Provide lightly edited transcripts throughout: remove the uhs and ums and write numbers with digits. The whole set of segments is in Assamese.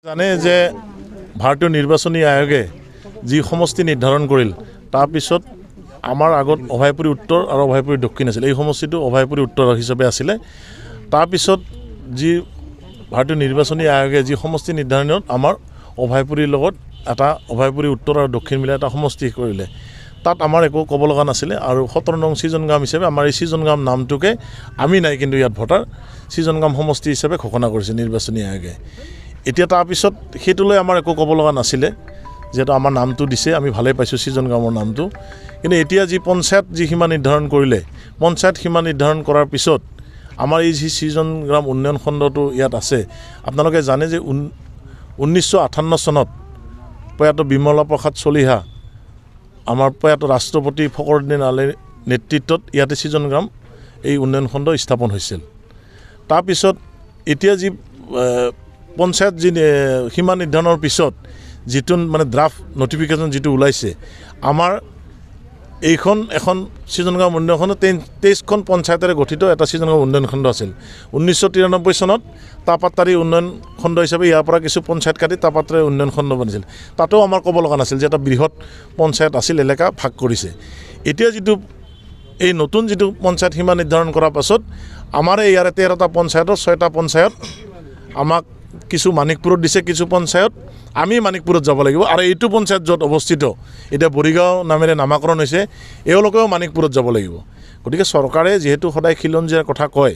জানে যে ভাৰতীয় নিৰ্বাচনী আয়োগে যি সমষ্টি নিৰ্ধাৰণ কৰিল তাৰ পিছত আমাৰ আগত অভয়পুৰী উত্তৰ আৰু অভয়পুৰী দক্ষিণ আছিল। এই সমষ্টিটো অভয়পুৰী উত্তৰ হিচাপে আছিল। তাৰ পিছত যি ভাৰতীয় নিৰ্বাচনী আয়োগে যি সমষ্টি নিৰ্ধাৰণত আমাৰ অভয়পুৰীৰ লগত এটা অভয়পুৰী উত্তৰ আৰু দক্ষিণ মিলাই এটা সমষ্টি কৰিলে। তাত আমাৰ একো ক'ব লগা নাছিলে আৰু 17 নং সিজনগাম হিচাপে আমাৰ এই সিজনগাম নামটোকে আমি নাই কিন্তু ইয়াত ভোটাৰ সিজনগাম সমষ্টি হিচাপে ঘোষণা কৰিছে নিৰ্বাচনী আয়োগে। এতিয়া তাৰপিছত সেইটোলৈ আমাৰ একো ক'ব লগা নাছিলে, যেহেতু আমাৰ নামটো দিছে আমি ভালেই পাইছোঁ সিজনগামৰ নামটো। কিন্তু এতিয়া যি পঞ্চায়ত যি সীমা নিৰ্ধাৰণ কৰিলে, পঞ্চায়ত সীমা নিৰ্ধাৰণ কৰাৰ পিছত আমাৰ এই যি সিজনগ্ৰাম উন্নয়ন খণ্ডটো ইয়াত আছে, আপোনালোকে জানে যে 1958 চনত প্ৰয়াত বিমলা প্ৰসাদ চলিহা আমাৰ প্ৰয়াত ৰাষ্ট্ৰপতি ফখৰুদ্দিন আলীৰ নেতৃত্বত ইয়াতে সিজনগ্ৰাম এই উন্নয়ন খণ্ড স্থাপন হৈছিল। তাৰপিছত এতিয়া যি পঞ্চায়ত যি সীমা নিৰ্ধাৰণৰ পিছত যিটো মানে ড্ৰাফ্ট নটিফিকেশ্যন যিটো ওলাইছে, আমাৰ এইখন এখন সিজনগাম উন্নয়ন খণ্ড 23খন পঞ্চায়তেৰে গঠিত এটা সিজনগাম উন্নয়ন খণ্ড আছিল। 1993 চনত তাপাত্তাৰী উন্নয়ন খণ্ড হিচাপে ইয়াৰ পৰা কিছু পঞ্চায়ত কাটি তাপাত্তাৰী উন্নয়ন খণ্ড বনিছিল। তাতেও আমাৰ ক'ব লগা নাছিল যে এটা বৃহৎ পঞ্চায়ত আছিল, এলেকা ভাগ কৰিছে। এতিয়া যিটো এই নতুন যিটো পঞ্চায়ত সীমা নিৰ্ধাৰণ কৰাৰ পাছত আমাৰ ইয়াৰে 13টা পঞ্চায়তৰ 6টা পঞ্চায়ত আমাক কিছু মানিকপুৰত দিছে, কিছু পঞ্চায়ত আমি মানিকপুৰত যাব লাগিব। আৰু এইটো পঞ্চায়ত য'ত অৱস্থিত এতিয়া বৰিগাঁও নামেৰে নামাকৰণ হৈছে, এওঁলোকেও মানিকপুৰত যাব লাগিব। গতিকে চৰকাৰে যিহেতু সদায় খিলঞ্জীয়াৰ কথা কয়,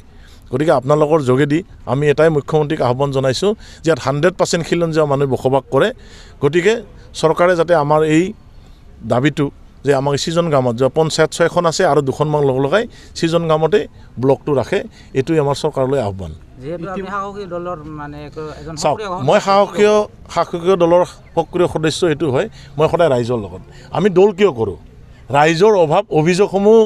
গতিকে আপোনালোকৰ যোগেদি আমি এটাই মুখ্যমন্ত্ৰীক আহ্বান জনাইছোঁ যে ইয়াত 100% খিলঞ্জীয়া মানুহ বসবাস কৰে। গতিকে চৰকাৰে যাতে আমাৰ এই দাবীটো যে আমাক সিজনগামত যে পঞ্চায়ত 6খন আছে আৰু 2খনমান লগাই সিজনগামতে ব্লকটো ৰাখে, এইটোৱে আমাৰ চৰকাৰলৈ আহ্বান। চাওক, মই সাহসীয় দলৰ সক্ৰিয় সদস্য এইটো হয়, মই সদায় ৰাইজৰ লগত। আমি দল কিয় কৰোঁ? ৰাইজৰ অভিযোগসমূহ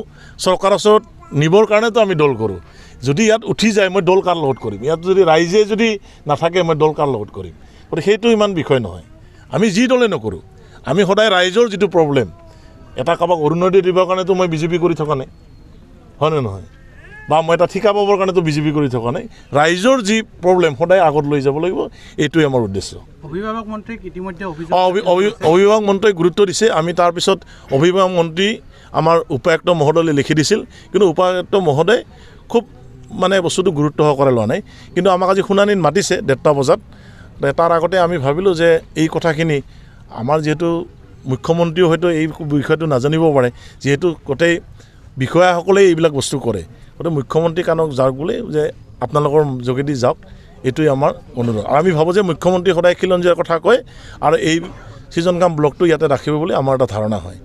চৰকাৰৰ ওচৰত নিবৰ কাৰণেতো আমি দল কৰোঁ। যদি ইয়াত উঠি যায় মই দল কাৰ লগত কৰিম? ইয়াত যদি ৰাইজে যদি নাথাকে মই দল কাৰ লগত কৰিম? গতিকে সেইটো ইমান বিষয় নহয়। আমি যি দলে নকৰোঁ, আমি সদায় ৰাইজৰ যিটো প্ৰব্লেম, এটা কাৰোবাক অৰুণোদয় দিবৰ কাৰণেতো মই বিজেপি কৰি থকা নাই, হয়নে নহয়? বা মই এটা ঠিকা পাবৰ কাৰণেতো বিজেপি কৰি থকা নাই। ৰাইজৰ যি প্ৰব্লেম সদায় আগত লৈ যাব লাগিব, এইটোৱে আমাৰ উদ্দেশ্য। অভিভাৱক মন্ত্ৰীক ইতিমধ্যে অভিভাৱক মন্ত্ৰীয়ে গুৰুত্ব দিছে। আমি তাৰপিছত অভিভাৱক মন্ত্ৰী আমাৰ উপায়ুক্ত মহোদয়লৈ লিখি দিছিল, কিন্তু উপায়ুক্ত মহোদয় খুব মানে বস্তুটো গুৰুত্ব সহকাৰে লোৱা নাই। কিন্তু আমাক আজি শুনানিত মাতিছে 1:30 বজাত। তাৰ আগতে আমি ভাবিলোঁ যে এই কথাখিনি আমাৰ যিহেতু মুখ্যমন্ত্ৰীও হয়তো এই বিষয়টো নাজানিব পাৰে, যিহেতু গোটেই বিষয়াসকলে এইবিলাক বস্তু কৰে। গতিকে মুখ্যমন্ত্ৰী কাণক যাওক বোলে যে আপোনালোকৰ যোগেদি যাওক, এইটোৱে আমাৰ অনুৰোধ। আৰু আমি ভাবোঁ যে মুখ্যমন্ত্ৰী সদায় খিলঞ্জীয়াৰ কথা কয় আৰু এই সিজনগাম ব্লকটো ইয়াতে ৰাখিব বুলি আমাৰ এটা ধাৰণা হয়।